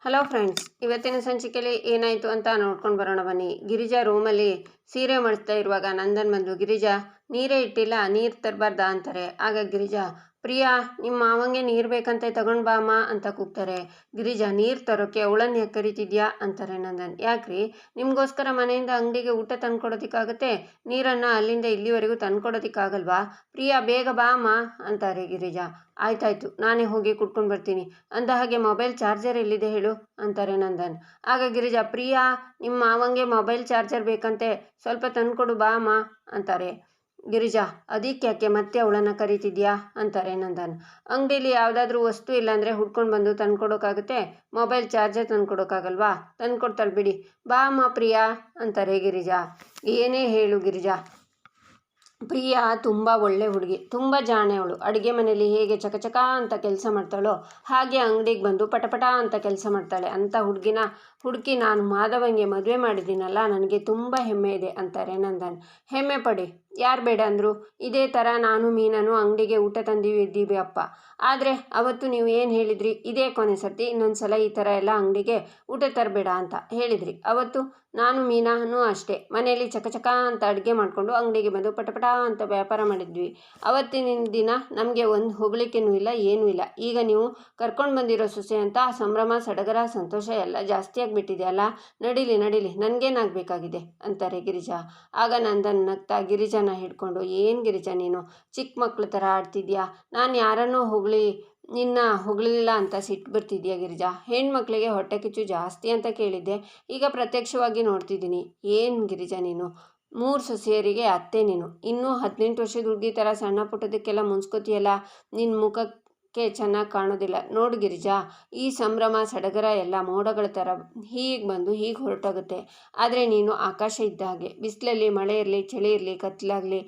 Hello friends, ಇವತ್ತಿನ ಸಂಚಿಕೆಯಲ್ಲಿ ಏನಾಯಿತು ಅಂತ ನೋಡ್ಕೊಂಡು ಬರೋಣ ಬನ್ನಿ. ಗಿರಿಜಾ ರೂಮಲ್ಲಿ ಸೀರೆ ಮಡಿಸ್ತಾ ಇರುವಾಗ ನಂದನ್ ಬಂದು, ಗಿರಿಜಾ ನೀರೇ ಇಟ್ಟಿಲ್ಲ, ನೀರು ತರಬಾರ್ದಾ ಅಂತಾರೆ. ಆಗ ಗಿರಿಜಾ, ಪ್ರಿಯಾ ನಿಮ್ಮ ಮಾವಂಗೆ ನೀರು ಬೇಕಂತೆ ತಗೊಂಡು ಬಾ ಅಮ್ಮ ಅಂತ ಕೂಗ್ತಾರೆ. ಗಿರಿಜಾ, ನೀರು ತರೋಕ್ಕೆ ಅವಳನ್ನ ಯಾಕೆ ಕರಿತಿದ್ಯಾ ಅಂತಾರೆ ನಂದನ್. ಯಾಕ್ರಿ, ನಿಮಗೋಸ್ಕರ ಮನೆಯಿಂದ ಅಂಗಡಿಗೆ ಊಟ ತಂದ್ಕೊಡೋದಕ್ಕಾಗತ್ತೆ, ನೀರನ್ನು ಅಲ್ಲಿಂದ ಇಲ್ಲಿವರೆಗೂ ತಂದ್ಕೊಡೋದಕ್ಕಾಗಲ್ವಾ? ಪ್ರಿಯಾ ಬೇಗ ಬಾ ಅಮ್ಮ ಅಂತಾರೆ ಗಿರಿಜಾ. ಆಯ್ತಾಯ್ತು, ನಾನೇ ಹೋಗಿ ಕುಟ್ಕೊಂಡು ಬರ್ತೀನಿ. ಅಂದ ಹಾಗೆ ಮೊಬೈಲ್ ಚಾರ್ಜರ್ ಎಲ್ಲಿದೆ ಹೇಳು ಅಂತಾರೆ ನಂದನ್. ಆಗ ಗಿರಿಜಾ, ಪ್ರಿಯಾ ನಿಮ್ಮ ಮಾವಂಗೆ ಮೊಬೈಲ್ ಚಾರ್ಜರ್ ಬೇಕಂತೆ, ಸ್ವಲ್ಪ ತಂದ್ಕೊಡು ಬಾ ಅಮ್ಮ ಅಂತಾರೆ. ಗಿರಿಜಾ, ಅದಕ್ಯಾಕೆ ಮತ್ತೆ ಅವಳನ್ನು ಕರೀತಿದ್ಯಾ ಅಂತಾರೆ ನಂದನ್. ಅಂಗಡಿಲಿ ಯಾವುದಾದ್ರೂ ವಸ್ತು ಇಲ್ಲಾಂದರೆ ಹುಡ್ಕೊಂಡು ಬಂದು ತಂದ್ಕೊಡೋಕ್ಕಾಗುತ್ತೆ, ಮೊಬೈಲ್ ಚಾರ್ಜರ್ ತಂದ್ಕೊಡೋಕ್ಕಾಗಲ್ವಾ? ತಂದ್ಕೊಡ್ತಾಳೆ ಬಿಡಿ, ಬಾ ಅಮ್ಮ ಪ್ರಿಯಾ ಅಂತಾರೆ ಗಿರಿಜಾ. ಏನೇ ಹೇಳು ಗಿರಿಜಾ, ಪ್ರಿಯಾ ತುಂಬ ಒಳ್ಳೆ ಹುಡುಗಿ, ತುಂಬ ಜಾಣೆ ಅವಳು. ಅಡುಗೆ ಮನೆಯಲ್ಲಿ ಹೇಗೆ ಚಕಚಕ ಅಂತ ಕೆಲಸ ಮಾಡ್ತಾಳೋ ಹಾಗೆ ಅಂಗಡಿಗೆ ಬಂದು ಪಟಪಟ ಅಂತ ಕೆಲಸ ಮಾಡ್ತಾಳೆ. ಅಂಥ ಹುಡುಗಿ ನಾನು ಮಾಧವಂಗೆ ಮದುವೆ ಮಾಡಿದ್ದೀನಲ್ಲ, ನನಗೆ ತುಂಬ ಹೆಮ್ಮೆ ಇದೆ ಅಂತಾರೆ ನಂದನ್. ಹೆಮ್ಮೆ ಪಡಿ, ಯಾರು ಬೇಡ ಅಂದರು? ಇದೇ ಥರ ನಾನು ಮೀನನು ಅಂಗಡಿಗೆ ಊಟ ತಂದಿದ್ದೀವಿ ಅಪ್ಪ. ಆದರೆ ಅವತ್ತು ನೀವು ಏನು ಹೇಳಿದ್ರಿ, ಇದೇ ಕೊನೆ ಸರ್ತಿ, ಇನ್ನೊಂದು ಸಲ ಈ ಥರ ಎಲ್ಲ ಅಂಗಡಿಗೆ ಊಟ ತರಬೇಡ ಅಂತ ಹೇಳಿದ್ರಿ. ಅವತ್ತು ನಾನು ಮೀನಾನು ಅಷ್ಟೇ ಮನೆಯಲ್ಲಿ ಚಕಚಕ ಅಂತ ಅಡುಗೆ ಮಾಡಿಕೊಂಡು ಅಂಗಡಿಗೆ ಬಂದು ಪಟಪಟ ಅಂತ ವ್ಯಾಪಾರ ಮಾಡಿದ್ವಿ. ಅವತ್ತಿನ ದಿನ ನಮಗೆ ಒಂದು ಹೊಗಳಿಕೆನೂ ಇಲ್ಲ, ಏನೂ ಇಲ್ಲ. ಈಗ ನೀವು ಕರ್ಕೊಂಡು ಬಂದಿರೋ ಸೊಸೆ ಅಂತ ಸಂಭ್ರಮ ಸಡಗರ ಸಂತೋಷ ಎಲ್ಲ ಜಾಸ್ತಿ ಆಗಿಬಿಟ್ಟಿದೆಯಲ್ಲ, ನಡೀಲಿ ನನಗೇನಾಗಬೇಕಾಗಿದೆ ಅಂತಾರೆ ಗಿರಿಜಾ. ಆಗ ನಂದನ್ ನಗ್ತಾ ಗಿರಿಜಾನ ಹಿಡ್ಕೊಂಡು, ಏನು ಗಿರಿಜಾ ನೀನು ಚಿಕ್ಕ ಮಕ್ಳ ಥರ ಆಡ್ತಿದ್ಯಾ? ನಾನು ಯಾರನ್ನೋ ನಿನ್ನ ಹೊಗಳಿಲ್ಲ ಅಂತ ಸಿಟ್ಟು ಬರ್ತಿದ್ಯಾ ಗಿರಿಜಾ? ಹೆಣ್ಮಕ್ಳಿಗೆ ಹೊಟ್ಟೆ ಕಿಚ್ಚು ಜಾಸ್ತಿ ಅಂತ ಕೇಳಿದ್ದೆ, ಈಗ ಪ್ರತ್ಯಕ್ಷವಾಗಿ ನೋಡ್ತಿದ್ದೀನಿ. ಏನು ಗಿರಿಜಾ ನೀನು 3 ಸೊಸೆಯರಿಗೆ ಅತ್ತೆ ನೀನು, ಇನ್ನೂ 18 ವರ್ಷದ ಹುಡುಗಿ ಥರ ಸಣ್ಣ ಪುಟ್ಟದಕ್ಕೆಲ್ಲ ಮುನ್ಸ್ಕೋತಿಯಲ್ಲ, ನಿನ್ನ ಮುಖಕ್ಕೆ ಚೆನ್ನಾಗಿ ಕಾಣೋದಿಲ್ಲ. ನೋಡು ಗಿರಿಜಾ, ಈ ಸಂಭ್ರಮ ಸಡಗರ ಎಲ್ಲ ಮೋಡಗಳ ಥರ ಹೀಗೆ ಬಂದು ಹೀಗೆ ಹೊರಟೋಗುತ್ತೆ. ಆದರೆ ನೀನು ಆಕಾಶ ಇದ್ದ ಹಾಗೆ, ಬಿಸಿಲಲ್ಲಿ ಮಳೆ ಇರಲಿ ಚಳಿ ಇರಲಿ ಕತ್ತಲಾಗಲಿ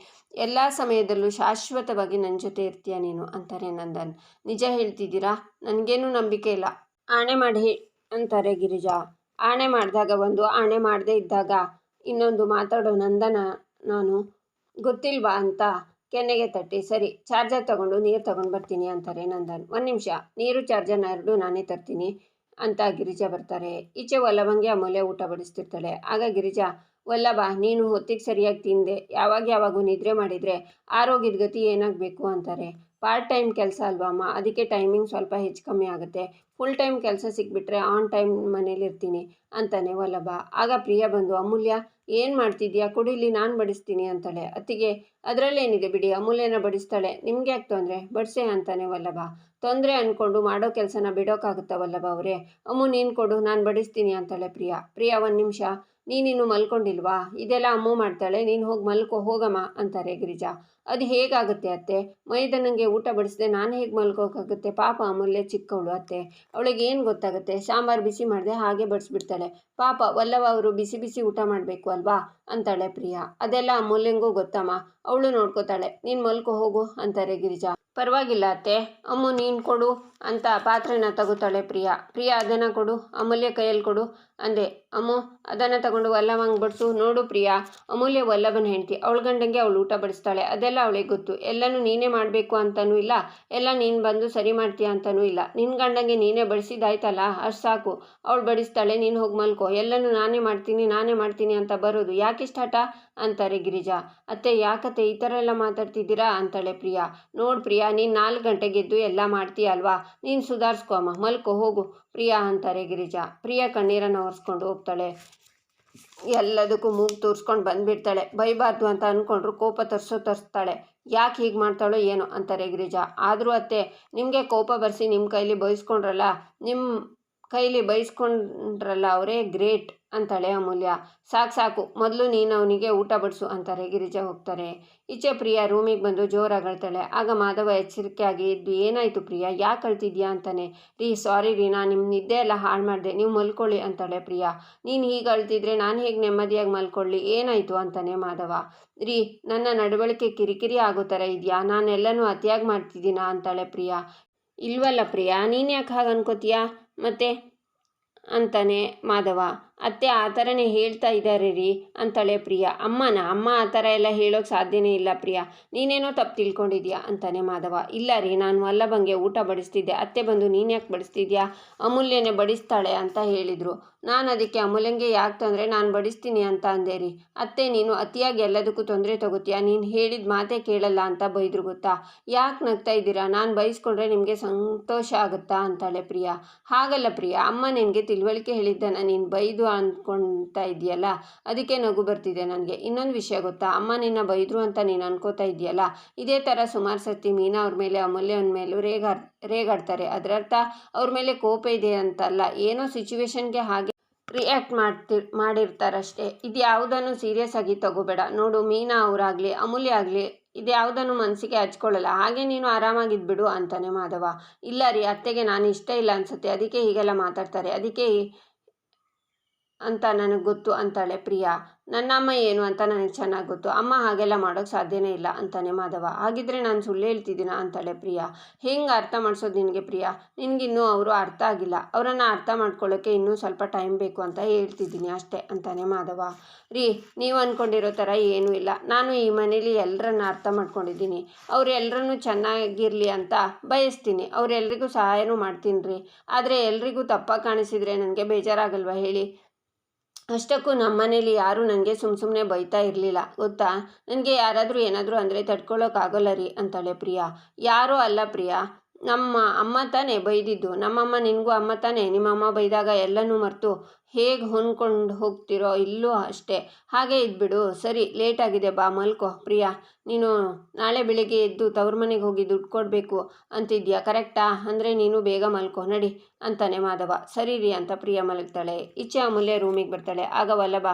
ಎಲ್ಲ ಸಮಯದಲ್ಲೂ ಶಾಶ್ವತವಾಗಿ ನನ್ನ ಜೊತೆ ಇರ್ತೀಯ ನೀನು ಅಂತಾರೆ ನಂದನ್. ನಿಜ ಹೇಳ್ತಿದ್ದೀರಾ? ನನಗೇನು ನಂಬಿಕೆ ಇಲ್ಲ, ಆಣೆ ಮಾಡಿ ಅಂತಾರೆ ಗಿರಿಜಾ. ಆಣೆ ಮಾಡಿದಾಗ ಒಂದು, ಆಣೆ ಮಾಡದೇ ಇದ್ದಾಗ ಇನ್ನೊಂದು ಮಾತಾಡೋ ನಾನು ಗೊತ್ತಿಲ್ವಾ ಅಂತ ಕೆನ್ನೆಗೆ ತಟ್ಟಿ, ಸರಿ ಚಾರ್ಜರ್ ತಗೊಂಡು ನೀರು ತಗೊಂಡು ಬರ್ತೀನಿ ಅಂತಾರೆ ನಂದನ್. 1 ನಿಮಿಷ, ನೀರು ಚಾರ್ಜರ್ನ 2 ನಾನೇ ತರ್ತೀನಿ ಅಂತ ಗಿರಿಜಾ ಬರ್ತಾರೆ. ಈಚೆ ವಲ್ಲಭಂಗೆ ಅಮೂಲ್ಯ ಊಟ ಬಡಿಸ್ತಿರ್ತಾಳೆ. ಆಗ ಗಿರಿಜಾ, ವಲ್ಲಭ ನೀನು ಹೊತ್ತಿಗೆ ಸರಿಯಾಗಿ ತಿಂದೆ ಯಾವಾಗೂ ನಿದ್ರೆ ಮಾಡಿದರೆ ಆರೋಗ್ಯದ ಗತಿ ಏನಾಗಬೇಕು ಅಂತಾರೆ. ಪಾರ್ಟ್ ಟೈಮ್ ಕೆಲಸ ಅಲ್ವಾ ಅಮ್ಮ, ಅದಕ್ಕೆ ಟೈಮಿಂಗ್ ಸ್ವಲ್ಪ ಹೆಚ್ಚು ಕಮ್ಮಿ ಆಗುತ್ತೆ. ಫುಲ್ ಟೈಮ್ ಕೆಲಸ ಸಿಕ್ಬಿಟ್ರೆ ಆನ್ ಟೈಮ್ ಮನೇಲಿರ್ತೀನಿ ಅಂತಾನೆ ವಲ್ಲಭ. ಆಗ ಪ್ರಿಯಾ ಬಂದು, ಅಮೂಲ್ಯ ಏನು ಮಾಡ್ತಿದ್ಯಾ, ಕುಡೀಲಿ ನಾನು ಬಡಿಸ್ತೀನಿ ಅಂತಾಳೆ. ಅತ್ತಿಗೆ, ಅದರಲ್ಲೇನಿದೆ ಬಿಡಿ, ಅಮೂಲ್ಯನ ಬಡಿಸ್ತಾಳೆ, ನಿಮ್ಗೆ ಯಾಕೆ ತೊಂದರೆ, ಬಡಿಸೆ ಅಂತಾನೆ ವಲ್ಲಭ. ತೊಂದರೆ ಅಂದ್ಕೊಂಡು ಮಾಡೋ ಕೆಲಸನ ಬಿಡೋಕ್ಕಾಗುತ್ತಾ ವಲ್ಲಭ ಅವರೇ? ಅಮ್ಮು ನೀನು ಕೊಡು, ನಾನು ಬಡಿಸ್ತೀನಿ ಅಂತಾಳೆ ಪ್ರಿಯಾ. 1 ನಿಮಿಷ, ನೀನಿನ್ನು ಮಲ್ಕೊಂಡಿಲ್ವಾ? ಇದೆಲ್ಲ ಅಮ್ಮು ಮಾಡ್ತಾಳೆ, ನೀನು ಹೋಗಿ ಮಲ್ಕೋ ಹೋಗಮ್ಮ ಅಂತಾರೆ ಗಿರಿಜಾ. ಅದು ಹೇಗಾಗುತ್ತೆ ಅತ್ತೆ, ಮೈದನಂಗೆ ಊಟ ಬಡಿಸ್ದೆ ನಾನು ಹೇಗೆ ಮಲ್ಕೋಕ್ಕಾಗುತ್ತೆ? ಪಾಪ ಅಮೂಲ್ಯ ಚಿಕ್ಕವಳು ಅತ್ತೆ, ಅವಳಿಗೆ ಏನು ಗೊತ್ತಾಗುತ್ತೆ? ಸಾಂಬಾರು ಬಿಸಿ ಮಾಡಿದೆ ಹಾಗೆ ಬಡಿಸ್ಬಿಡ್ತಾಳೆ. ಪಾಪ ವಲ್ಲಭ ಅವರು ಬಿಸಿ ಬಿಸಿ ಊಟ ಮಾಡಬೇಕು ಅಲ್ವಾ ಅಂತಾಳೆ ಪ್ರಿಯಾ. ಅದೆಲ್ಲ ಅಮೂಲ್ಯಂಗೂ ಗೊತ್ತಮ್ಮ, ಅವಳು ನೋಡ್ಕೋತಾಳೆ, ನೀನು ಮಲ್ಕೋ ಹೋಗು ಅಂತಾರೆ ಗಿರಿಜಾ. ಪರವಾಗಿಲ್ಲ ಅತ್ತೆ, ಅಮ್ಮು ನೀನು ಕೊಡು ಅಂತ ಪಾತ್ರೆನ ತಗೋತಾಳೆ ಪ್ರಿಯಾ. ಅದನ್ನು ಕೊಡು, ಅಮೂಲ್ಯ ಕೈಯಲ್ಲಿ ಕೊಡು ಅಂದೆ. ಅಮ್ಮು ಅದನ್ನು ತಗೊಂಡು ವಲ್ಲಭಂಗೆ ಬಡಿಸು. ನೋಡು ಪ್ರಿಯಾ, ಅಮೂಲ್ಯ ವಲ್ಲಭನ ಹೆಂಡತಿ, ಅವಳ ಗಂಡಂಗೆ ಅವಳು ಊಟ ಬಡಿಸ್ತಾಳೆ, ಅದೆಲ್ಲ ಅವಳಿಗೆ ಗೊತ್ತು. ಎಲ್ಲನೂ ನೀನೇ ಮಾಡಬೇಕು ಅಂತನೂ ಇಲ್ಲ, ಎಲ್ಲ ನೀನು ಬಂದು ಸರಿ ಮಾಡ್ತೀಯ ಅಂತನೂ ಇಲ್ಲ. ನಿನ್ನ ಗಂಡಂಗೆ ನೀನೇ ಬಡಿಸಿದಾಯ್ತಲ್ಲ, ಅಷ್ಟು ಸಾಕು. ಅವಳು ಬಡಿಸ್ತಾಳೆ, ನೀನು ಹೋಗಿ ಮಲ್ಕೋ, ಎಲ್ಲನೂ ನಾನೇ ಮಾಡ್ತೀನಿ ಅಂತ ಬರೋದು ಯಾಕಿಷ್ಟ ಹಠ ಅಂತಾರೆ ಗಿರಿಜಾ. ಅತ್ತೆ ಯಾಕತ್ತೆ ಈ ಥರ ಎಲ್ಲ ಮಾತಾಡ್ತಿದ್ದೀರಾ ಅಂತಾಳೆ ಪ್ರಿಯಾ. ನೋಡು ಪ್ರಿಯಾ, ನೀನು 4 ಗಂಟೆಗೆ ಎದ್ದು ಎಲ್ಲ ಮಾಡ್ತೀಯ ಅಲ್ವಾ, ನೀನು ಸುಧಾರಿಸ್ಕೊ ಅಮ್ಮ, ಮಲ್ಕೋ ಹೋಗು ಪ್ರಿಯಾ ಅಂತಾರೆ ಗಿರಿಜಾ. ಪ್ರಿಯಾ ಕಣ್ಣೀರನ್ನು ಒರೆಸ್ಕೊಂಡು ಹೋಗ್ತಾಳೆ. ಎಲ್ಲದಕ್ಕೂ ಮೂಗು ತೋರಿಸ್ಕೊಂಡು ಬಂದುಬಿಡ್ತಾಳೆ. ಬೈಬಾರ್ದು ಅಂತ ಅಂದ್ಕೊಂಡ್ರು ಕೋಪ ತರಿಸ್ತಾಳೆ. ಯಾಕೆ ಹೀಗೆ ಮಾಡ್ತಾಳೋ ಏನೋ ಅಂತಾರೆ ಗಿರಿಜಾ. ಆದರೂ ಅತ್ತೆ, ನಿಮಗೆ ಕೋಪ ಬರೆಸಿ ನಿಮ್ಮ ಕೈಲಿ ಬೈಸ್ಕೊಂಡ್ರಲ್ಲ ಅವರೇ ಗ್ರೇಟ್ ಅಂತಾಳೆ ಅಮೂಲ್ಯ. ಸಾಕು, ಮೊದಲು ನೀನು ಅವನಿಗೆ ಊಟ ಬಡಿಸು ಅಂತಾರೆ ಗಿರಿಜಾ. ಹೋಗ್ತಾರೆ. ಈಚೆ ಪ್ರಿಯಾ ರೂಮಿಗೆ ಬಂದು ಜೋರಾಗಿ ಅಳ್ತಾಳೆ. ಆಗ ಮಾಧವ ಎಚ್ಚರಿಕೆ ಆಗಿ ಎದ್ದು, ಏನಾಯಿತು ಪ್ರಿಯಾ, ಯಾಕೆ ಅಳ್ತಿದ್ಯಾ ಅಂತಾನೆ. ಸಾರಿ ರೀ, ನಾನು ನಿಮ್ಮ ನಿದ್ದೆ ಎಲ್ಲ ಹಾಳು ಮಾಡಿದೆ, ನೀವು ಮಲ್ಕೊಳ್ಳಿ ಅಂತಾಳೆ ಪ್ರಿಯಾ. ನೀನು ಹೀಗೆ ಅಳ್ತಿದ್ರೆ ನಾನು ಹೇಗೆ ನೆಮ್ಮದಿಯಾಗಿ ಮಲ್ಕೊಳ್ಳಿ, ಏನಾಯಿತು ಅಂತಾನೆ ಮಾಧವ. ನನ್ನ ನಡವಳಿಕೆ ಕಿರಿಕಿರಿ ಆಗೋ ಥರ ಇದೆಯಾ, ನಾನೆಲ್ಲನೂ ಅತಿಯಾಗಿ ಮಾಡ್ತಿದ್ದೀನಾ ಅಂತಾಳೆ ಪ್ರಿಯಾ. ಇಲ್ವಲ್ಲ ಪ್ರಿಯಾ, ನೀನು ಯಾಕೆ ಹಾಗೆ ಅನ್ಕೋತೀಯಾ ಮತ್ತೆ ಅಂತಾನೆ ಮಾಧವ. ಅತ್ತೆ ಆ ಥರನೇ ಹೇಳ್ತಾ ಇದ್ದಾರೆ ರೀ ಅಂತಾಳೆ ಪ್ರಿಯಾ. ಅಮ್ಮ ಆ ಥರ ಎಲ್ಲ ಹೇಳೋಕ್ಕೆ ಸಾಧ್ಯನೇ ಇಲ್ಲ ಪ್ರಿಯಾ, ನೀನೇನೋ ತಪ್ಪು ತಿಳ್ಕೊಂಡಿದ್ಯಾ ಅಂತಾನೆ ಮಾಧವ. ಇಲ್ಲ ರೀ, ನಾನು ವಲ್ಲಭಂಗೆ ಊಟ ಬಡಿಸ್ತಿದ್ದೆ, ಅತ್ತೆ ಬಂದು ನೀನು ಯಾಕೆ ಬಡಿಸ್ತಿದ್ಯಾ, ಅಮೂಲ್ಯನೇ ಬಡಿಸ್ತಾಳೆ ಅಂತ ಹೇಳಿದರು. ನಾನು ಅದಕ್ಕೆ ಅಮೂಲ್ಯಂಗೆ ಯಾಕೆ ತೊಂದರೆ, ನಾನು ಬಡಿಸ್ತೀನಿ ಅಂತ ಅಂದೆ ರೀ. ಅತ್ತೆ ನೀನು ಅತಿಯಾಗಿ ಎಲ್ಲದಕ್ಕೂ ತೊಂದರೆ ತಗೋತೀಯಾ, ನೀನು ಹೇಳಿದ ಮಾತೇ ಕೇಳಲ್ಲ ಅಂತ ಬೈದ್ರು ಗೊತ್ತಾ. ಯಾಕೆ ನಗ್ತಾ ಇದ್ದೀರಾ, ನಾನು ಬೈಸ್ಕೊಂಡ್ರೆ ನಿಮಗೆ ಸಂತೋಷ ಆಗುತ್ತಾ ಅಂತಾಳೆ ಪ್ರಿಯಾ. ಹಾಗಲ್ಲ ಪ್ರಿಯಾ, ಅಮ್ಮ ನಿನಗೆ ತಿಳುವಳಿಕೆ ಹೇಳಿದ್ದನ್ನು ನೀನು ಬೈದು ಅಂದ್ಕೊಳ್ತಾ ಇದೆಯಲ್ಲ, ಅದಕ್ಕೆ ನಗು ಬರ್ತಿದೆ ನನಗೆ. ಇನ್ನೊಂದು ವಿಷಯ ಗೊತ್ತಾ, ಅಮ್ಮ ನಿನ್ನ ಬೈದರು ಅಂತ ನೀನು ಅನ್ಕೋತಾ ಇದೆಯಲ್ಲ, ಇದೇ ಥರ ಸುಮಾರು ಸರ್ತಿ ಮೀನಾ ಅವ್ರ ಮೇಲೆ ಅಮೂಲ್ಯನ ಮೇಲೂ ರೇಗಾಡ್ತಾರೆ. ಅದರರ್ಥ ಅವ್ರ ಮೇಲೆ ಕೋಪ ಇದೆ ಅಂತಲ್ಲ, ಏನೋ ಸಿಚುವೇಶನ್ಗೆ ಹಾಗೆ ರಿಯಾಕ್ಟ್ ಮಾಡಿರ್ತಾರಷ್ಟೇ. ಇದು ಯಾವುದನ್ನು ಸೀರಿಯಸ್ ಆಗಿ ತಗೋಬೇಡ. ನೋಡು, ಮೀನಾ ಅವರಾಗಲಿ ಅಮೂಲ್ಯ ಆಗಲಿ ಇದು ಯಾವುದನ್ನು ಮನಸ್ಸಿಗೆ ಹಚ್ಕೊಳ್ಳಲ್ಲ, ಹಾಗೆ ನೀನು ಆರಾಮಾಗಿದ್ಬಿಡು ಅಂತಾನೆ ಮಾಧವ. ಇಲ್ಲ ರೀ, ಅತ್ತೆಗೆ ನಾನು ಇಷ್ಟ ಇಲ್ಲ ಅನಿಸುತ್ತೆ, ಅದಕ್ಕೆ ಹೀಗೆಲ್ಲ ಮಾತಾಡ್ತಾರೆ, ಅದಕ್ಕೆ ಅಂತ ನನಗೆ ಗೊತ್ತು ಅಂತಾಳೆ ಪ್ರಿಯಾ. ನನ್ನ ಅಮ್ಮ ಏನು ಅಂತ ನನಗೆ ಚೆನ್ನಾಗಿ ಗೊತ್ತು, ಅಮ್ಮ ಹಾಗೆಲ್ಲ ಮಾಡೋಕ್ಕೆ ಸಾಧ್ಯನೇ ಇಲ್ಲ ಅಂತಾನೆ ಮಾಧವ. ಹಾಗಿದ್ರೆ ನಾನು ಸುಳ್ಳು ಹೇಳ್ತಿದ್ದೀನ ಅಂತಾಳೆ ಪ್ರಿಯಾ. ಹೆಂಗೆ ಅರ್ಥ ಮಾಡಿಸೋದು ನಿನಗೆ ಪ್ರಿಯಾ, ನಿನಗಿನ್ನೂ ಅವರು ಅರ್ಥ ಆಗಿಲ್ಲ, ಅವರನ್ನು ಅರ್ಥ ಮಾಡ್ಕೊಳ್ಳೋಕ್ಕೆ ಇನ್ನೂ ಸ್ವಲ್ಪ ಟೈಮ್ ಬೇಕು ಅಂತ ಹೇಳ್ತಿದ್ದೀನಿ ಅಷ್ಟೇ ಅಂತಾನೆ ಮಾಧವ. ರೀ, ನೀವು ಅಂದ್ಕೊಂಡಿರೋ ಥರ ಏನೂ ಇಲ್ಲ, ನಾನು ಈ ಮನೇಲಿ ಎಲ್ಲರನ್ನ ಅರ್ಥ ಮಾಡ್ಕೊಂಡಿದ್ದೀನಿ, ಅವ್ರು ಎಲ್ಲರನ್ನೂ ಚೆನ್ನಾಗಿರಲಿ ಅಂತ ಬಯಸ್ತೀನಿ, ಅವರೆಲ್ರಿಗೂ ಸಹಾಯನೂ ಮಾಡ್ತೀನಿ ರೀ. ಆದರೆ ಎಲ್ರಿಗೂ ತಪ್ಪಾಗಿ ಕಾಣಿಸಿದರೆ ನನಗೆ ಬೇಜಾರಾಗಲ್ವಾ ಹೇಳಿ. ಅಷ್ಟಕ್ಕೂ ನಮ್ಮ ಮನೇಲಿ ಯಾರೂ ನನಗೆ ಸುಮ್ಮನೆ ಬೈತಾ ಇರಲಿಲ್ಲ ಗೊತ್ತಾ, ನನಗೆ ಯಾರಾದರೂ ಏನಾದರೂ ಅಂದರೆ ತಡ್ಕೊಳ್ಳೋಕ್ಕಾಗಲ್ಲ ರೀ ಅಂತಾಳೆ ಪ್ರಿಯಾ. ಯಾರೂ ಅಲ್ಲ ಪ್ರಿಯಾ, ನಮ್ಮ ಅಮ್ಮ ತಾನೇ ಬೈದಿದ್ದು, ನಮ್ಮಮ್ಮ ನಿನಗೂ ಅಮ್ಮ ತಾನೇ, ನಿಮ್ಮಮ್ಮ ಬೈದಾಗ ಎಲ್ಲನೂ ಮರೆತು ಹೇಗೆ ಹೊಂದ್ಕೊಂಡು ಹೋಗ್ತಿರೋ ಇಲ್ಲೂ ಅಷ್ಟೇ, ಹಾಗೆ ಇದ್ಬಿಡು. ಸರಿ, ಲೇಟಾಗಿದೆ, ಬಾ ಮಲ್ಕೋ. ಪ್ರಿಯಾ, ನೀನು ನಾಳೆ ಬೆಳಿಗ್ಗೆ ಎದ್ದು ತವ್ರ ಮನೆಗೆ ಹೋಗಿ ದುಡ್ಡು ಕೊಡಬೇಕು ಅಂತಿದ್ಯಾ, ಕರೆಕ್ಟಾ? ಅಂದರೆ ನೀನು ಬೇಗ ಮಲ್ಕೋ ನಡಿ ಅಂತಾನೆ ಮಾಧವ. ಸರಿ ರೀ ಅಂತ ಪ್ರಿಯಾ ಮಲಗ್ತಾಳೆ. ಈಚೆ ಅಮೂಲ್ಯ ರೂಮಿಗೆ ಬರ್ತಾಳೆ. ಆಗ ವಲ್ಲಭ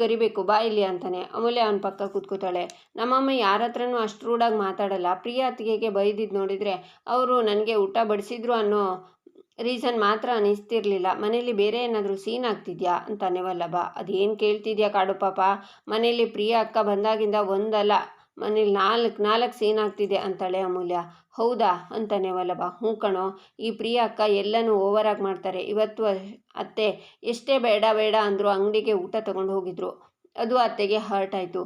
ಕರಿಬೇಕು ಬಾ ಇಲ್ಲಿ ಅಂತಾನೆ. ಅಮೂಲ್ಯ ಅವನ ಪಕ್ಕ ಕೂತ್ಕೋತಾಳೆ. ನಮ್ಮಮ್ಮ ಯಾರ ಹತ್ರನೂ ಅಷ್ಟು ರೂಢಾಗಿ ಮಾತಾಡಲ್ಲ, ಪ್ರಿಯಾ ಅತ್ತಿಗೆಗೆ ಬೈದಿದ್ದು ನೋಡಿದರೆ ಅವರು ನನಗೆ ಊಟ ಬಡಿಸಿದ್ರು ಅನ್ನೋ ರೀಸನ್ ಮಾತ್ರ ಅನಿಸ್ತಿರ್ಲಿಲ್ಲ, ಮನೇಲಿ ಬೇರೆ ಏನಾದರೂ ಸೀನ್ ಆಗ್ತಿದ್ಯಾ ಅಂತಾನೆ ವಲ್ಲಭ. ಅದೇನು ಕೇಳ್ತಿದ್ಯಾ ಕಾಡು ಪಾಪ, ಮನೇಲಿ ಪ್ರಿಯಾ ಅಕ್ಕ ಬಂದಾಗಿಂದ ಒಂದಲ್ಲ ಮನೇಲಿ ನಾಲ್ಕು ಸೀನ್ ಆಗ್ತಿದೆ ಅಂತಾಳೆ ಅಮೂಲ್ಯ. ಹೌದಾ ಅಂತಾನೆ ವಲ್ಲಭ. ಹ್ಞೂ ಕಣೋ, ಈ ಪ್ರಿಯಾ ಅಕ್ಕ ಎಲ್ಲನೂ ಓವರಾಗಿ ಮಾಡ್ತಾರೆ. ಇವತ್ತು ಅತ್ತೆ ಎಷ್ಟೇ ಬೇಡ ಅಂದರೂ ಅಂಗಡಿಗೆ ಊಟ ತಗೊಂಡು ಹೋಗಿದ್ರು, ಅದು ಅತ್ತೆಗೆ ಹರ್ಟ್ ಆಯಿತು.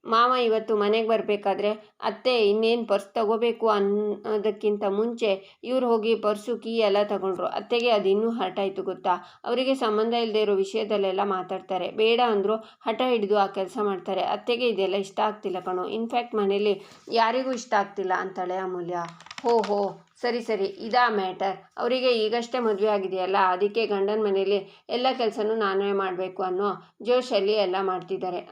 ಮಾವ ಇವತ್ತು ಮನೆಗೆ ಬರಬೇಕಾದ್ರೆ ಅತ್ತೆ ಇನ್ನೇನು ಪರ್ಸ್ ತಗೋಬೇಕು ಅನ್ನೋದಕ್ಕಿಂತ ಮುಂಚೆ ಇವ್ರು ಹೋಗಿ ಪರ್ಸು ಕೀ ಎಲ್ಲ ತಗೊಂಡ್ರು. ಅತ್ತೆಗೆ ಅದು ಇನ್ನೂ ಹರ್ಟ್ ಆಯಿತು ಗೊತ್ತಾ. ಅವರಿಗೆ ಸಂಬಂಧ ಇಲ್ಲದೆ ಇರೋ ವಿಷಯದಲ್ಲೆಲ್ಲ ಮಾತಾಡ್ತಾರೆ, ಬೇಡ ಅಂದರೂ ಹಠ ಹಿಡಿದು ಆ ಕೆಲಸ ಮಾಡ್ತಾರೆ. ಅತ್ತೆಗೆ ಇದೆಲ್ಲ ಇಷ್ಟ ಆಗ್ತಿಲ್ಲ ಕಣೋ, ಇನ್ಫ್ಯಾಕ್ಟ್ ಮನೇಲಿ ಯಾರಿಗೂ ಇಷ್ಟ ಆಗ್ತಿಲ್ಲ ಅಂತಾಳೆ ಅಮೂಲ್ಯ. ಹೋ ಸರಿ ಇದಾ ಮ್ಯಾಟರ್. ಅವರಿಗೆ ಈಗಷ್ಟೇ ಮದುವೆ ಆಗಿದೆಯಲ್ಲ, ಅದಕ್ಕೆ ಗಂಡನ ಮನೇಲಿ ಎಲ್ಲ ಕೆಲಸನೂ ನಾನೇ ಮಾಡಬೇಕು ಅನ್ನೋ ಜೋಶಲ್ಲಿ ಎಲ್ಲ ಮಾಡ್ತಿದ್ದಾರೆ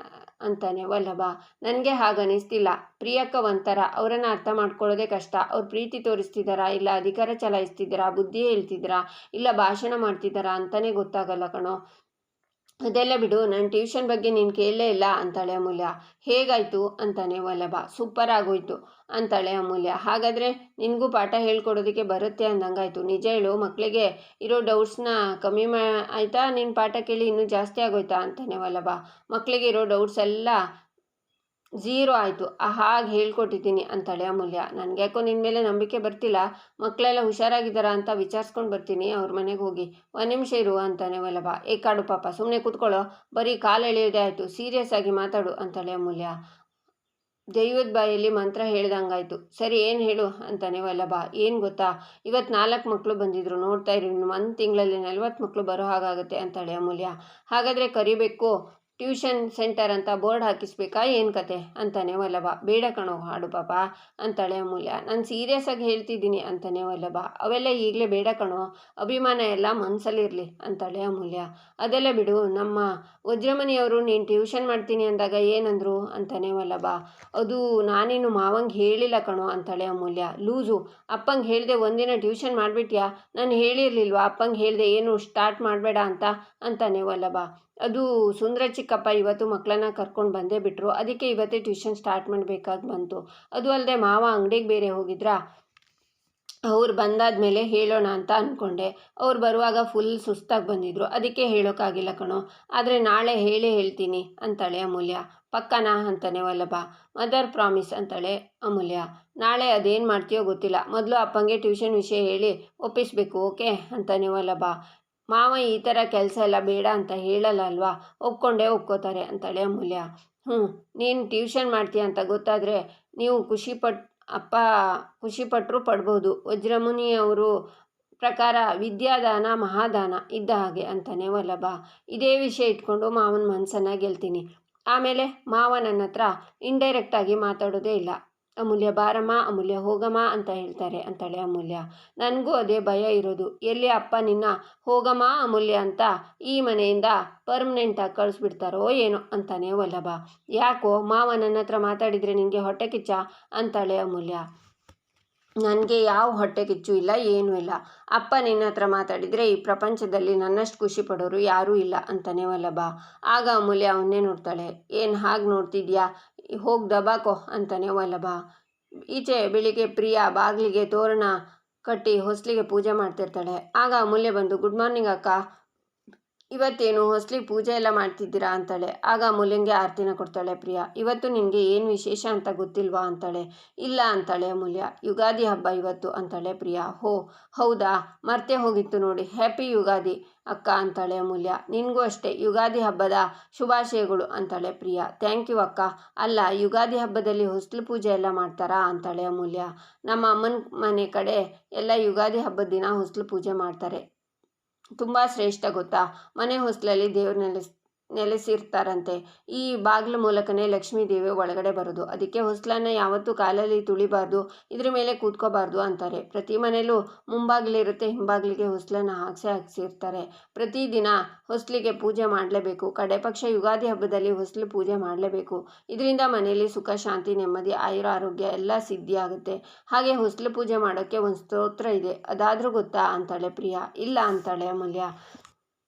ಅಂತಾನೆ ವಲ್ಲಭ. ನನಗೆ ಹಾಗನ್ನಿಸ್ತಿಲ್ಲ, ಪ್ರಿಯಕ್ಕ ಒಂಥರ, ಅವರನ್ನು ಅರ್ಥ ಮಾಡ್ಕೊಳ್ಳೋದೇ ಕಷ್ಟ. ಅವ್ರು ಪ್ರೀತಿ ತೋರಿಸ್ತಿದ್ದಾರಾ, ಇಲ್ಲ ಅಧಿಕಾರ ಚಲಾಯಿಸ್ತಿದ್ದಾರಾ, ಬುದ್ಧಿ ಹೇಳ್ತಿದ್ದಾರಾ, ಇಲ್ಲ ಭಾಷಣ ಮಾಡ್ತಿದ್ದಾರಾ ಅಂತಲೇ ಗೊತ್ತಾಗಲ್ಲ ಕಣೋ. ಅದೆಲ್ಲ ಬಿಡು, ನನ್ನ ಟ್ಯೂಷನ್ ಬಗ್ಗೆ ನೀನು ಕೇಳಲೇ ಇಲ್ಲ ಅಂತಾಳೆ ಅಮೂಲ್ಯ. ಹೇಗಾಯಿತು ಅಂತಾನೆ ವಲ್ಲಭ. ಸೂಪರ್ ಆಗೋಯ್ತು ಅಂತಾಳೆ ಅಮೂಲ್ಯ. ಹಾಗಾದರೆ ನಿನಗೂ ಪಾಠ ಹೇಳ್ಕೊಡೋದಕ್ಕೆ ಬರುತ್ತೆ ಅಂದಂಗಾಯ್ತು. ನಿಜ ಹೇಳು, ಮಕ್ಕಳಿಗೆ ಇರೋ ಡೌಟ್ಸ್ನ ಕಮ್ಮಿ ಆಯಿತಾ, ನಿನ್ನ ಪಾಠ ಕೇಳಿ ಇನ್ನೂ ಜಾಸ್ತಿ ಆಗೋಯ್ತಾ ಅಂತಾನೆ ವಲ್ಲಭ. ಮಕ್ಕಳಿಗೆ ಇರೋ ಡೌಟ್ಸ್ ಎಲ್ಲ 0 ಆಯಿತು, ಹಾಗೆ ಹೇಳ್ಕೊಟ್ಟಿದ್ದೀನಿ ಅಂತಾಳೆ ಅಮೂಲ್ಯ. ನನಗೆ ಯಾಕೋ ನಿನ್ನ ಮೇಲೆ ನಂಬಿಕೆ ಬರ್ತಿಲ್ಲ, ಮಕ್ಕಳೆಲ್ಲ ಹುಷಾರಾಗಿದ್ದಾರಾ ಅಂತ ವಿಚಾರಿಸ್ಕೊಂಡು ಬರ್ತೀನಿ ಅವ್ರ ಮನೆಗೆ ಹೋಗಿ. 1 ನಿಮಿಷ ಇರು ಅಂತಾನೆ ವಲ್ಲಭ. ಕಾಡು ಪಾಪ, ಸುಮ್ಮನೆ ಕೂತ್ಕೊಳ್ಳೋ, ಬರೀ ಕಾಲು ಎಳೆಯೋದೇ ಆಯಿತು, ಸೀರಿಯಸ್ ಆಗಿ ಮಾತಾಡು ಅಂತಾಳೆ ಅಮೂಲ್ಯ. ದೈವದ ಬಾಯಲ್ಲಿ ಮಂತ್ರ ಹೇಳ್ದಂಗಾಯ್ತು. ಸರಿ, ಏನು ಹೇಳು ಅಂತಾನೆ ವಲ್ಲಭ. ಏನು ಗೊತ್ತಾ, ಇವತ್ತು 4 ಮಕ್ಕಳು ಬಂದಿದ್ರು, ನೋಡ್ತಾ ಇರಿ, 1 ತಿಂಗಳಲ್ಲಿ 40 ಮಕ್ಕಳು ಬರೋ ಹಾಗಾಗುತ್ತೆ ಅಂತಾಳೆ ಅಮೂಲ್ಯ. ಹಾಗಾದರೆ ಕರಿಬೇಕು, ಟ್ಯೂಷನ್ ಸೆಂಟರ್ ಅಂತ ಬೋರ್ಡ್ ಹಾಕಿಸ್ಬೇಕಾ, ಏನು ಕತೆ ಅಂತಾನೆ ವಲ್ಲಭ. ಬೇಡ ಕಣೋ ಹಾಡು ಪಾಪ ಅಂತಾಳೆ ಅಮೂಲ್ಯ. ನಾನು ಸೀರಿಯಸ್ ಆಗಿ ಹೇಳ್ತಿದ್ದೀನಿ ಅಂತಾನೆ ವಲ್ಲಭ. ಅವೆಲ್ಲ ಈಗಲೇ ಬೇಡ ಕಣೋ, ಅಭಿಮಾನ ಎಲ್ಲ ಮನಸ್ಸಲ್ಲಿರಲಿ ಅಂತಾಳೆ ಅಮೂಲ್ಯ. ಅದೆಲ್ಲ ಬಿಡು, ನಮ್ಮ ವಜ್ರಮಣಿಯವರು ನೀನು ಟ್ಯೂಷನ್ ಮಾಡ್ತೀನಿ ಅಂದಾಗ ಏನಂದ್ರು ಅಂತಾನೆ ವಲ್ಲಭ. ಅದು ನಾನೇನು ಮಾವಂಗೆ ಹೇಳಿಲ್ಲ ಕಣೋ ಅಂತಾಳೆ ಅಮೂಲ್ಯ. ಲೂಸು, ಅಪ್ಪಂಗೆ ಹೇಳಿದೆ ಒಂದಿನ ಟ್ಯೂಷನ್ ಮಾಡಿಬಿಟ್ಯಾ, ನಾನು ಹೇಳಿರಲಿಲ್ವಾ ಅಪ್ಪಂಗೆ ಹೇಳಿದೆ ಏನು ಸ್ಟಾರ್ಟ್ ಮಾಡಬೇಡ ಅಂತಾನೆ ವಲ್ಲಭ. ಅದು ಸುಂದರ ಚಿಕ್ಕಪ್ಪ ಇವತ್ತು ಮಕ್ಕಳನ್ನ ಕರ್ಕೊಂಡು ಬಂದೇ ಬಿಟ್ಟರು, ಅದಕ್ಕೆ ಇವತ್ತೇ ಟ್ಯೂಷನ್ ಸ್ಟಾರ್ಟ್ ಮಾಡಬೇಕಾಗಿ ಬಂತು. ಅದು ಅಲ್ಲದೆ ಮಾವ ಅಂಗಡಿಗೆ ಬೇರೆ ಹೋಗಿದ್ರಾ, ಅವ್ರು ಬಂದಾದಮೇಲೆ ಹೇಳೋಣ ಅಂತ ಅಂದ್ಕೊಂಡೆ. ಅವ್ರು ಬರುವಾಗ ಫುಲ್ ಸುಸ್ತಾಗಿ ಬಂದಿದ್ರು, ಅದಕ್ಕೆ ಹೇಳೋಕ್ಕಾಗಿಲ್ಲ ಕಣೋ, ಆದರೆ ನಾಳೆ ಹೇಳ್ತೀನಿ ಅಂತಾಳೆ ಅಮೂಲ್ಯ. ಪಕ್ಕನಾ ಅಂತಾನೆ ವಲ್ಲಭ. ಮದರ್ ಪ್ರಾಮಿಸ್ ಅಂತಾಳೆ ಅಮೂಲ್ಯ. ನಾಳೆ ಅದೇನು ಮಾಡ್ತೀಯೋ ಗೊತ್ತಿಲ್ಲ, ಮೊದಲು ಅಪ್ಪಂಗೆ ಟ್ಯೂಷನ್ ವಿಷಯ ಹೇಳಿ ಒಪ್ಪಿಸಬೇಕು, ಓಕೆ ಅಂತಾನೆ ವಲ್ಲಭ. ಮಾವ ಈ ಥರ ಕೆಲಸ ಎಲ್ಲ ಬೇಡ ಅಂತ ಹೇಳಲ್ಲ ಅಲ್ವಾ, ಒಪ್ಕೋತಾರೆ ಅಂತಾಳೆ ಅಮೂಲ್ಯ. ನೀನು ಟ್ಯೂಷನ್ ಮಾಡ್ತೀಯ ಅಂತ ಗೊತ್ತಾದರೆ ನೀವು ಅಪ್ಪ ಖುಷಿಪಟ್ಟರು ಪಡ್ಬೋದು. ವಜ್ರಮುನಿಯವರು ಪ್ರಕಾರ ವಿದ್ಯಾದಾನ ಮಹಾದಾನ ಇದ್ದ ಹಾಗೆ ಅಂತಾನೆ ವಲ್ಲಭ. ಇದೇ ವಿಷಯ ಇಟ್ಕೊಂಡು ಮಾವನ ಮನಸ್ಸನ್ನು ಗೆಲ್ತೀನಿ. ಆಮೇಲೆ ಮಾವ ನನ್ನ ಹತ್ರ ಇಂಡೈರೆಕ್ಟಾಗಿ ಮಾತಾಡೋದೇ ಇಲ್ಲ. ಅಮೂಲ್ಯ ಬಾರಮ್ಮ, ಅಮೂಲ್ಯ ಹೋಗಮ್ಮ ಅಂತ ಹೇಳ್ತಾರೆ ಅಂತಾಳೆ ಅಮೂಲ್ಯ. ನನಗೂ ಅದೇ ಭಯ ಇರೋದು, ಎಲ್ಲಿ ಅಪ್ಪ ನಿನ್ನ ಹೋಗಮ್ಮ ಅಮೂಲ್ಯ ಅಂತ ಈ ಮನೆಯಿಂದ ಪರ್ಮನೆಂಟಾಗಿ ಕಳಿಸ್ಬಿಡ್ತಾರೋ ಏನೋ ಅಂತಾನೆ ವಲ್ಲಭ. ಯಾಕೋ ಮಾವ ನನ್ನ ಹತ್ರ ಮಾತಾಡಿದರೆ ನಿನಗೆ ಹೊಟ್ಟೆ ಕಿಚ್ಚ ಅಂತಾಳೆ ಅಮೂಲ್ಯ. ನನಗೆ ಯಾವ ಹೊಟ್ಟೆ ಕಿಚ್ಚು ಇಲ್ಲ, ಏನೂ ಇಲ್ಲ. ಅಪ್ಪ ನಿನ್ನ ಹತ್ರ ಮಾತಾಡಿದರೆ ಈ ಪ್ರಪಂಚದಲ್ಲಿ ನನ್ನಷ್ಟು ಖುಷಿ ಪಡೋರು ಯಾರೂ ಇಲ್ಲ ಅಂತಾನೆ ವಲ್ಲಭ. ಆಗ ಅಮೂಲ್ಯ ಅವನ್ನೇ ನೋಡ್ತಾಳೆ. ಏನು ಹಾಗೆ ನೋಡ್ತಿದ್ಯಾ, ಹೋಗಿ ದಬಾಕೋ ಅಂತಾನೆ ವಲ್ಲಭ. ಈಚೆ ಬೆಳಿಗ್ಗೆ ಪ್ರಿಯಾ ಬಾಗಿಲಿಗೆ ತೋರಣ ಕಟ್ಟಿ ಹೊಸ್ಲಿಗೆ ಪೂಜೆ ಮಾಡ್ತಿರ್ತಾಳೆ. ಆಗ ಅಮೂಲ್ಯ ಬಂದು ಗುಡ್ ಮಾರ್ನಿಂಗ್ ಅಕ್ಕ, ಇವತ್ತೇನು ಹೊಸ್ಲಿಗೆ ಪೂಜೆ ಎಲ್ಲ ಮಾಡ್ತಿದ್ದೀರಾ ಅಂತಾಳೆ. ಆಗ ಅಮೂಲ್ಯಂಗೆ ಆರತಿನ ಕೊಡ್ತಾಳೆ ಪ್ರಿಯಾ. ಇವತ್ತು ನಿನಗೆ ಏನು ವಿಶೇಷ ಅಂತ ಗೊತ್ತಿಲ್ವಾ ಅಂತಾಳೆ. ಇಲ್ಲ ಅಂತಾಳೆ ಅಮೂಲ್ಯ. ಯುಗಾದಿ ಹಬ್ಬ ಇವತ್ತು ಅಂತಾಳೆ ಪ್ರಿಯಾ. ಹೌದಾ, ಮರ್ತೇ ಹೋಗಿತ್ತು ನೋಡಿ, ಹ್ಯಾಪಿ ಯುಗಾದಿ ಅಕ್ಕ ಅಂತಾಳೆ ಅಮೂಲ್ಯ. ನಿನಗೂ ಅಷ್ಟೇ ಯುಗಾದಿ ಹಬ್ಬದ ಶುಭಾಶಯಗಳು ಅಂತಾಳೆ ಪ್ರಿಯಾ. ಥ್ಯಾಂಕ್ ಯು ಅಕ್ಕ. ಅಲ್ಲ, ಯುಗಾದಿ ಹಬ್ಬದಲ್ಲಿ ಹೊಸ್ಲು ಪೂಜೆ ಎಲ್ಲ ಮಾಡ್ತಾರಾ ಅಂತಾಳೆ ಅಮೂಲ್ಯ. ನಮ್ಮ ಅಮ್ಮನ ಮನೆ ಕಡೆ ಎಲ್ಲ ಯುಗಾದಿ ಹಬ್ಬದ ದಿನ ಹೊಸ್ಲು ಪೂಜೆ ಮಾಡ್ತಾರೆ. ತುಂಬ ಶ್ರೇಷ್ಠ ಗೊತ್ತಾ, ಮನೆ ಹೊಸ್ಲಲ್ಲಿ ದೇವ್ರು ನೆಲೆಸಿರ್ತಾರಂತೆ. ಈ ಬಾಗಿಲು ಮೂಲಕನೇ ಲಕ್ಷ್ಮೀ ದೇವಿ ಒಳಗಡೆ ಬರೋದು. ಅದಕ್ಕೆ ಹೊಸ್ಲನ್ನು ಯಾವತ್ತೂ ಕಾಲಲ್ಲಿ ತುಳಿಬಾರ್ದು, ಇದ್ರ ಮೇಲೆ ಕೂತ್ಕೋಬಾರ್ದು ಅಂತಾರೆ. ಪ್ರತಿ ಮನೇಲೂ ಮುಂಬಾಗಿಲಿರುತ್ತೆ, ಹಿಂಬಾಗಿಲಿಗೆ ಹೊಸ್ಲನ್ನು ಹಾಕ್ಸಿರ್ತಾರೆ. ಪ್ರತಿದಿನ ಹೊಸ್ಲಿಗೆ ಪೂಜೆ ಮಾಡಲೇಬೇಕು. ಕಡೆ ಪಕ್ಷ ಯುಗಾದಿ ಹಬ್ಬದಲ್ಲಿ ಹೊಸ್ಲು ಪೂಜೆ ಮಾಡಲೇಬೇಕು. ಇದರಿಂದ ಮನೆಯಲ್ಲಿ ಸುಖ, ಶಾಂತಿ, ನೆಮ್ಮದಿ, ಆಯುರ, ಆರೋಗ್ಯ ಎಲ್ಲ ಸಿದ್ಧಿ ಆಗುತ್ತೆ. ಹಾಗೆ ಹೊಸ್ಲು ಪೂಜೆ ಮಾಡೋಕ್ಕೆ ಒಂದು ಸ್ತೋತ್ರ ಇದೆ, ಅದಾದರೂ ಗೊತ್ತಾ ಅಂತಾಳೆ ಪ್ರಿಯಾ. ಇಲ್ಲ ಅಂತಾಳೆ ಅಮೂಲ್ಯ.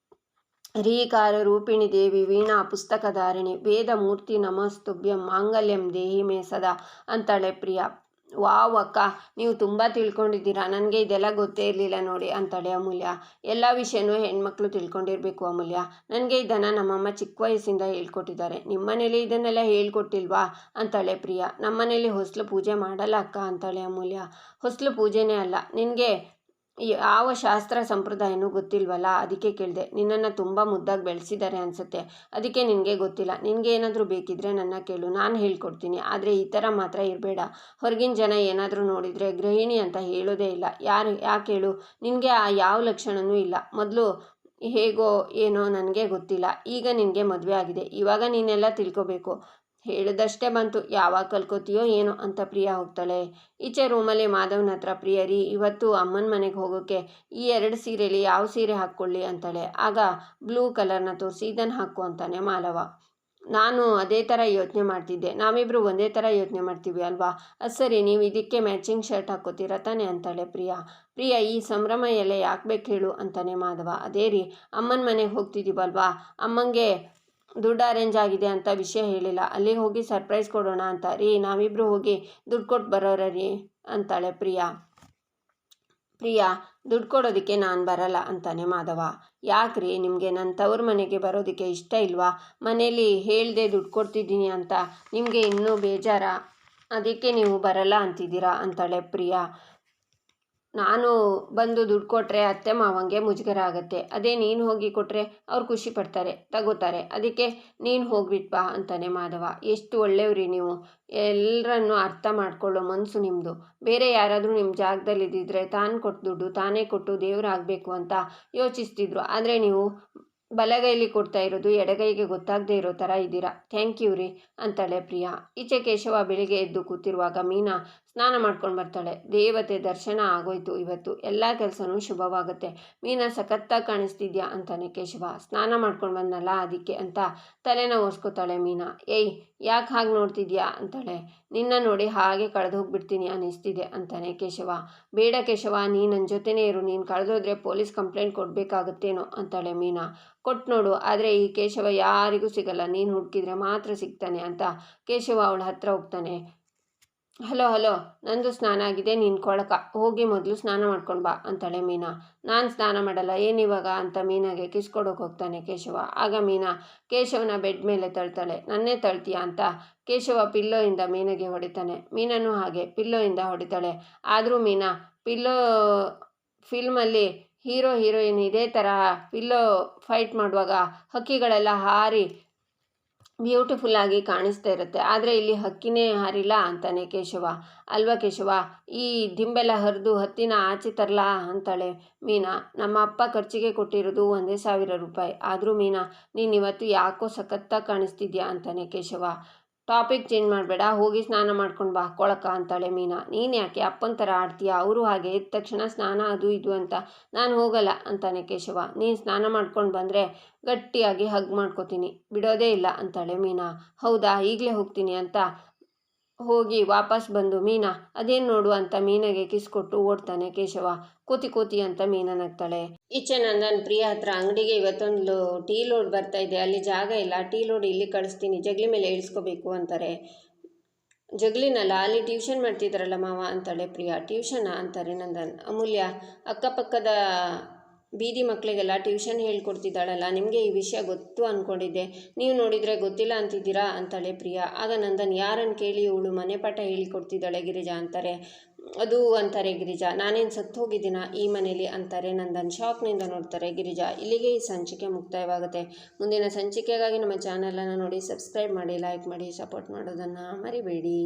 ರೀಕಾರ ರೂಪಿಣಿ ದೇವಿ ವೀಣಾ ಪುಸ್ತಕಧಾರಿಣಿ ವೇದ ಮೂರ್ತಿ ನಮಸ್ತುಭ್ಯಂ ಮಾಂಗಲ್ಯಂ ದೇಹಿ ಮೇ ಸದಾ ಅಂತಾಳೆ ಪ್ರಿಯಾ. ವಾವ್ ಅಕ್ಕ, ನೀವು ತುಂಬ ತಿಳ್ಕೊಂಡಿದ್ದೀರಾ, ನನಗೆ ಇದೆಲ್ಲ ಗೊತ್ತೇ ಇರಲಿಲ್ಲ ನೋಡಿ ಅಂತಾಳೆ ಅಮೂಲ್ಯ. ಎಲ್ಲ ವಿಷಯನೂ ಹೆಣ್ಮಕ್ಳು ತಿಳ್ಕೊಂಡಿರಬೇಕು ಅಮೂಲ್ಯ. ನನಗೆ ಇದನ್ನು ನಮ್ಮಮ್ಮ ಚಿಕ್ಕ ವಯಸ್ಸಿಂದ ಹೇಳ್ಕೊಟ್ಟಿದ್ದಾರೆ. ನಿಮ್ಮನೇಲಿ ಇದನ್ನೆಲ್ಲ ಹೇಳ್ಕೊಟ್ಟಿಲ್ವಾ ಅಂತಾಳೆ ಪ್ರಿಯಾ. ನಮ್ಮನೇಲಿ ಹೊಸ್ಲು ಪೂಜೆ ಮಾಡಲ್ಲ ಅಕ್ಕ ಅಂತಾಳೆ ಅಮೂಲ್ಯ. ಹೊಸ್ಲು ಪೂಜೆನೇ ಅಲ್ಲ, ನಿನಗೆ ಯಾವ ಶಾಸ್ತ್ರ ಸಂಪ್ರದಾಯನೂ ಗೊತ್ತಿಲ್ವಲ್ಲ, ಅದಕ್ಕೆ ಕೇಳಿದೆ. ನಿನ್ನನ್ನು ತುಂಬ ಮುದ್ದಾಗಿ ಬೆಳೆಸಿದ್ದಾರೆ ಅನಿಸುತ್ತೆ, ಅದಕ್ಕೆ ನಿನಗೆ ಗೊತ್ತಿಲ್ಲ. ನಿನಗೆ ಏನಾದರೂ ಬೇಕಿದ್ರೆ ನನ್ನ ಕೇಳು, ನಾನು ಹೇಳ್ಕೊಡ್ತೀನಿ. ಆದರೆ ಈ ಥರ ಮಾತ್ರ ಇರಬೇಡ. ಹೊರಗಿನ ಜನ ಏನಾದರೂ ನೋಡಿದರೆ ಗೃಹಿಣಿ ಅಂತ ಹೇಳೋದೇ ಇಲ್ಲ. ಯಾಕೆ ಹೇಳು, ನಿನಗೆ ಆ ಯಾವ ಲಕ್ಷಣವೂ ಇಲ್ಲ. ಮೊದಲು ಹೇಗೋ ಏನೋ ನನಗೆ ಗೊತ್ತಿಲ್ಲ. ಈಗ ನಿನಗೆ ಮದುವೆ ಆಗಿದೆ, ಇವಾಗ ನೀನೆಲ್ಲ ತಿಳ್ಕೊಬೇಕು. ಹೇಳಿದಷ್ಟೇ ಬಂತು, ಯಾವಾಗ ಕಲ್ಕೋತೀಯೋ ಏನೋ ಅಂತ ಪ್ರಿಯಾ ಹೋಗ್ತಾಳೆ. ಈಚೆ ರೂಮಲ್ಲಿ ಮಾಧವನ ಹತ್ರ ಪ್ರಿಯ ರೀ, ಇವತ್ತು ಅಮ್ಮನ ಮನೆಗೆ ಹೋಗೋಕ್ಕೆ ಈ 2 ಸೀರೆಯಲ್ಲಿ ಯಾವ ಸೀರೆ ಹಾಕ್ಕೊಳ್ಳಿ ಅಂತಾಳೆ. ಆಗ ಬ್ಲೂ ಕಲರ್ನ ತೋರಿಸಿ ಇದನ್ನು ಹಾಕು ಅಂತಾನೆ ಮಾಲವ. ನಾನು ಅದೇ ಥರ ಯೋಚನೆ ಮಾಡ್ತಿದ್ದೆ, ನಾವಿಬ್ಬರು ಒಂದೇ ಥರ ಯೋಚನೆ ಮಾಡ್ತೀವಿ ಅಲ್ವಾ, ಅದು ಸರಿ, ನೀವು ಇದಕ್ಕೆ ಮ್ಯಾಚಿಂಗ್ ಶರ್ಟ್ ಹಾಕ್ಕೋತೀರ ತಾನೆ ಅಂತಾಳೆ ಪ್ರಿಯಾ. ಈ ಸಂಭ್ರಮ ಎಲ್ಲ ಯಾಕೆ ಬೇಕು ಹೇಳು ಅಂತಾನೆ ಮಾಧವ. ಅದೇ ರೀ, ಅಮ್ಮನ ಮನೆಗೆ ಹೋಗ್ತಿದ್ದೀವಲ್ವಾ, ಅಮ್ಮಂಗೆ ದುಡ್ಡು ಅರೇಂಜ್ ಆಗಿದೆ ಅಂತ ವಿಷಯ ಹೇಳಿಲ್ಲ, ಅಲ್ಲಿಗೆ ಹೋಗಿ ಸರ್ಪ್ರೈಸ್ ಕೊಡೋಣ ಅಂತ ರೀ, ನಾವಿಬ್ಬರು ಹೋಗಿ ದುಡ್ಡು ಕೊಟ್ಟು ಬರೋರ ರೀ ಅಂತಾಳೆ ಪ್ರಿಯಾ. ದುಡ್ಡು ಕೊಡೋದಕ್ಕೆ ನಾನು ಬರಲ್ಲ ಅಂತಾನೆ ಮಾಧವ. ಯಾಕ್ರಿ, ನಿಮಗೆ ನನ್ನ ತವ್ರ ಮನೆಗೆ ಬರೋದಕ್ಕೆ ಇಷ್ಟ ಇಲ್ವಾ? ಮನೇಲಿ ಹೇಳ್ದೆ ದುಡ್ಡು ಕೊಡ್ತಿದ್ದೀನಿ ಅಂತ ನಿಮಗೆ ಇನ್ನೂ ಬೇಜಾರ, ಅದಕ್ಕೆ ನೀವು ಬರಲ್ಲ ಅಂತಿದ್ದೀರಾ ಅಂತಾಳೆ ಪ್ರಿಯಾ. ನಾನು ಬಂದು ದುಡ್ಡು ಕೊಟ್ಟರೆ ಅತ್ತೆ ಮಾವಂಗೆ ಮುಜುಗರ ಆಗುತ್ತೆ, ಅದೇ ನೀನು ಹೋಗಿ ಕೊಟ್ಟರೆ ಅವ್ರು ಖುಷಿ ಪಡ್ತಾರೆ, ತಗೋತಾರೆ, ಅದಕ್ಕೆ ನೀನು ಹೋಗ್ಬಿಟ್ಬಾ ಅಂತಾನೆ ಮಾಧವ. ಎಷ್ಟು ಒಳ್ಳೆಯವ್ರಿ ನೀವು, ಎಲ್ಲರನ್ನೂ ಅರ್ಥ ಮಾಡ್ಕೊಳ್ಳೋ ಮನಸ್ಸು ನಿಮ್ಮದು. ಬೇರೆ ಯಾರಾದರೂ ನಿಮ್ಮ ಜಾಗದಲ್ಲಿ ಇದ್ದಿದ್ರೆ ತಾನು ಕೊಟ್ಟು ದುಡ್ಡು ತಾನೇ ಕೊಟ್ಟು ದೇವರಾಗಬೇಕು ಅಂತ ಯೋಚಿಸ್ತಿದ್ರು. ಆದರೆ ನೀವು ಬಲಗೈಲಿ ಕೊಡ್ತಾ ಇರೋದು ಎಡಗೈಗೆ ಗೊತ್ತಾಗದೇ ಇರೋ ಥರ ಇದ್ದೀರಾ. ಥ್ಯಾಂಕ್ ಯು ರೀ ಅಂತಾಳೆ ಪ್ರಿಯಾ. ಈಚೆ ಕೇಶವ ಬೆಳಿಗ್ಗೆ ಎದ್ದು ಕೂತಿರುವಾಗ ಮೀನಾ ಸ್ನಾನ ಮಾಡ್ಕೊಂಡು ಬರ್ತಾಳೆ. ದೇವತೆ ದರ್ಶನ ಆಗೋಯ್ತು ಇವತ್ತು, ಎಲ್ಲ ಕೆಲಸನೂ ಶುಭವಾಗುತ್ತೆ. ಮೀನಾ ಸಖತ್ತಾಗಿ ಕಾಣಿಸ್ತಿದ್ಯಾ ಅಂತಾನೆ ಕೇಶವ. ಸ್ನಾನ ಮಾಡ್ಕೊಂಡು ಬಂದನಲ್ಲ ಅದಕ್ಕೆ ಅಂತ ತಲೆನ ಒರೆಸ್ಕೋತಾಳೆ ಮೀನಾ. ಏಯ್, ಯಾಕೆ ಹಾಗೆ ನೋಡ್ತಿದ್ಯಾ ಅಂತಾಳೆ. ನಿನ್ನ ನೋಡಿ ಹಾಗೆ ಕಳೆದು ಹೋಗ್ಬಿಡ್ತೀನಿ ಅನ್ನಿಸ್ತಿದೆ ಅಂತಾನೆ ಕೇಶವ. ಬೇಡ ಕೇಶವ, ನೀ ನನ್ನ ಜೊತೆನೇ ಇರು, ನೀನು ಕಳೆದೋದ್ರೆ ಪೊಲೀಸ್ ಕಂಪ್ಲೇಂಟ್ ಕೊಡಬೇಕಾಗುತ್ತೇನೋ ಅಂತಾಳೆ ಮೀನಾ. ಕೊಟ್ಟು ನೋಡು, ಆದರೆ ಈ ಕೇಶವ ಯಾರಿಗೂ ಸಿಗಲ್ಲ, ನೀನು ಹುಡುಕಿದ್ರೆ ಮಾತ್ರ ಸಿಗ್ತಾನೆ ಅಂತ ಕೇಶವ ಅವಳ ಹತ್ರ ಹೋಗ್ತಾನೆ. ಹಲೋ, ನಂದು ಸ್ನಾನ ಆಗಿದೆ, ನೀನು ಕೊಳಕ, ಹೋಗಿ ಮೊದಲು ಸ್ನಾನ ಮಾಡ್ಕೊಂಡು ಬಾ ಅಂತಾಳೆ ಮೀನಾ. ನಾನು ಸ್ನಾನ ಮಾಡಲ್ಲ, ಏನಿವಾಗ ಅಂತ ಮೀನಾಗೆ ಕಿಸ್ಕೊಡೋಕೆ ಹೋಗ್ತಾನೆ ಕೇಶವ. ಆಗ ಮೀನಾ ಕೇಶವನ ಬೆಡ್ ಮೇಲೆ ತಳ್ತಾಳೆ. ನನ್ನೇ ತಳ್ತೀಯ ಅಂತ ಕೇಶವ ಪಿಲ್ಲೋಯಿಂದ ಮೀನಾಗೆ ಹೊಡಿತಾನೆ. ಮೀನನ್ನು ಹಾಗೆ ಪಿಲ್ಲೋಯಿಂದ ಹೊಡಿತಾಳೆ. ಆದರೂ ಮೀನಾ ಫಿಲ್ಮಲ್ಲಿ ಹೀರೋ ಹೀರೋಯಿನ್ ಇದೇ ತರಹ ಪಿಲ್ಲೋ ಫೈಟ್ ಮಾಡುವಾಗ ಹಕ್ಕಿಗಳೆಲ್ಲ ಹಾರಿ ಬ್ಯೂಟಿಫುಲ್ಲಾಗಿ ಕಾಣಿಸ್ತಾ ಇರುತ್ತೆ. ಆದರೆ ಇಲ್ಲಿ ಹಕ್ಕಿನೇ ಹಾರಿಲ್ಲ ಅಂತಾನೆ ಕೇಶವ. ಅಲ್ವಾ ಕೇಶವ, ಈ ದಿಂಬೆಲ್ಲ ಹರಿದು ಹತ್ತಿನ ಆಚೆ ತರಲಾ ಅಂತಾಳೆ ಮೀನಾ. ನಮ್ಮ ಅಪ್ಪ ಖರ್ಚಿಗೆ ಕೊಟ್ಟಿರೋದು 1,000 ರೂಪಾಯಿ. ಆದರೂ ಮೀನಾ, ನೀನು ಇವತ್ತು ಯಾಕೋ ಸಖತ್ತಾಗಿ ಕಾಣಿಸ್ತಿದ್ಯಾ ಅಂತಾನೆ ಕೇಶವ. ಟಾಪಿಕ್ ಚೇಂಜ್ ಮಾಡಬೇಡ, ಹೋಗಿ ಸ್ನಾನ ಮಾಡ್ಕೊಂಡು ಬಾ ಕೊಳಕ ಅಂತಾಳೆ ಮೀನಾ. ನೀನು ಯಾಕೆ ಅಪ್ಪನ ಥರ ಆಡ್ತೀಯಾ? ಅವರು ಹಾಗೆ ಎದ್ದ ತಕ್ಷಣ ಸ್ನಾನ ಅದು ಇದು ಅಂತ. ನಾನು ಹೋಗಲ್ಲ ಅಂತಾನೆ ಕೇಶವ. ನೀನು ಸ್ನಾನ ಮಾಡ್ಕೊಂಡು ಬಂದರೆ ಗಟ್ಟಿಯಾಗಿ ಹಗ್ ಮಾಡ್ಕೋತೀನಿ, ಬಿಡೋದೇ ಇಲ್ಲ ಅಂತಾಳೆ ಮೀನಾ. ಹೌದಾ, ಈಗಲೇ ಹೋಗ್ತೀನಿ ಅಂತ ಹೋಗಿ ವಾಪಸ್ ಬಂದು ಮೀನಾ ಅದೇನು ನೋಡು ಅಂತ ಮೀನಾಗೆ ಕಿಸ್ ಕೊಟ್ಟು ಓಡ್ತಾನೆ ಕೇಶವ. ಕೋತಿ ಕೋತಿ ಅಂತ ಮೀನಾ ನಗ್ತಾಳೆ. ಈಚೆ ನಂದನ್ ಪ್ರಿಯಾ ಹತ್ರ, ಅಂಗಡಿಗೆ ಇವತ್ತೊಂದು ಟೀ ಲೋಡ್ ಬರ್ತಾ ಇದೆ, ಅಲ್ಲಿ ಜಾಗ ಇಲ್ಲ, ಟೀ ಲೋಡ್ ಇಲ್ಲಿ ಕಳಿಸ್ತೀನಿ, ಜಗ್ಲಿ ಮೇಲೆ ಇಳಿಸ್ಕೋಬೇಕು ಅಂತಾರೆ. ಜಗ್ಲಿನಲ್ಲ, ಅಲ್ಲಿ ಟ್ಯೂಷನ್ ಮಾಡ್ತಿದ್ದಾರಲ್ಲ ಮಾವ ಅಂತಾಳೆ ಪ್ರಿಯಾ. ಟ್ಯೂಷನಾ ಅಂತಾರೆ ನಂದನ್. ಅಮೂಲ್ಯ ಅಕ್ಕಪಕ್ಕದ ಬೀದಿ ಮಕ್ಕಳಿಗೆಲ್ಲ ಟ್ಯೂಷನ್ ಹೇಳ್ಕೊಡ್ತಿದ್ದಾಳಲ್ಲ, ನಿಮಗೆ ಈ ವಿಷಯ ಗೊತ್ತು ಅಂದ್ಕೊಂಡಿದ್ದೆ, ನೀವು ನೋಡಿದರೆ ಗೊತ್ತಿಲ್ಲ ಅಂತಿದ್ದೀರಾ ಅಂತಾಳೆ ಪ್ರಿಯಾ. ಆಗ ನಂದನ್, ಯಾರನ್ನು ಕೇಳಿ ಇವಳು ಮನೆ ಪಾಠ ಹೇಳಿಕೊಡ್ತಿದ್ದಾಳೆ ಗಿರಿಜಾ ಅಂತಾರೆ. ಅದು ಅಂತಾರೆ ಗಿರಿಜಾ, ನಾನೇನು ಸತ್ತು ಹೋಗಿದ್ದೀನಾ ಈ ಮನೇಲಿ ಅಂತಾರೆ ನಂದನ್. ಶಾಕ್ನಿಂದ ನೋಡ್ತಾರೆ ಗಿರಿಜಾ. ಇಲ್ಲಿಗೆ ಈ ಸಂಚಿಕೆ ಮುಕ್ತಾಯವಾಗುತ್ತೆ. ಮುಂದಿನ ಸಂಚಿಕೆಗಾಗಿ ನಮ್ಮ ಚಾನಲನ್ನು ನೋಡಿ, ಸಬ್ಸ್ಕ್ರೈಬ್ ಮಾಡಿ, ಲೈಕ್ ಮಾಡಿ, ಸಪೋರ್ಟ್ ಮಾಡೋದನ್ನು ಮರಿಬೇಡಿ.